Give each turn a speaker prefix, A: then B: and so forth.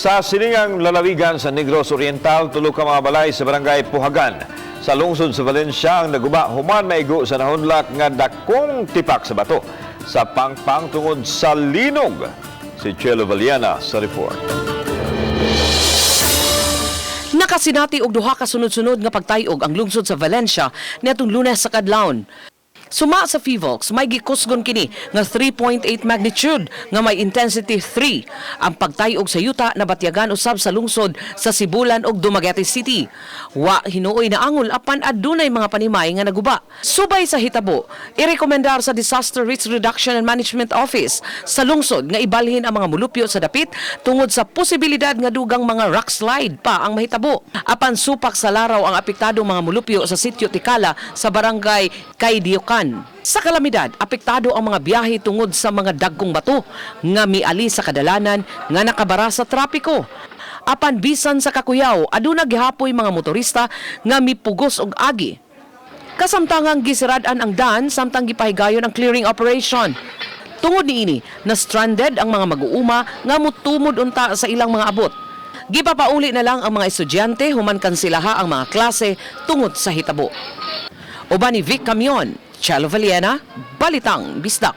A: Sa siningang lalawigan sa Negros Oriental, tulo ka mga balay sa barangay Puhagan sa lungsod sa Valencia ang naguba human maigo sa nahunlak nga dagkung tipak sa bato sa pangpang tungod sa Linog. Si Chelo Valiana sa report.
B: Nakasinati og duha ka sunod-sunod nga pagtay-og ang lungsod sa Valencia niadtong Lunes sa kadlawon. Suma sa FIVOLX, may gikusgon kini nga 3.8 magnitude nga may intensity 3 ang pagtay-og sa yuta na batyagan usab sa lungsod sa Sibulan ug Dumaguete City. Wa hinuoy na angol apan adunay mga panimay nga naguba. Subay sa hitabo, irekomendar sa Disaster Risk Reduction and Management Office sa lungsod nga ibalhin ang mga mulupyo sa dapit tungod sa posibilidad nga dugang mga rock slide pa ang mahitabo. Apan supak sa laraw ang apektadong mga mulupyo sa sitio Tikala sa barangay Quibod-Castro. Sa kalamidad, apektado ang mga biyahe tungod sa mga dagkung bato nga miali sa kadalanan nga nakabara sa trapiko. Apan bisan sa kakuyaw, aduna gihapoy mga motorista nga mipugos og agi. Kasamtangang gisiradan ang daan samtang gipahigayon ang clearing operation. Tungod niini, na stranded ang mga mag-uuma nga mutumod unta sa ilang mga abot. Gipapauli na lang ang mga estudyante human kansilaha ang mga klase tungod sa hitabo. Uban ni Vic Camion, Chelo Valiana, Balitang Bisdak.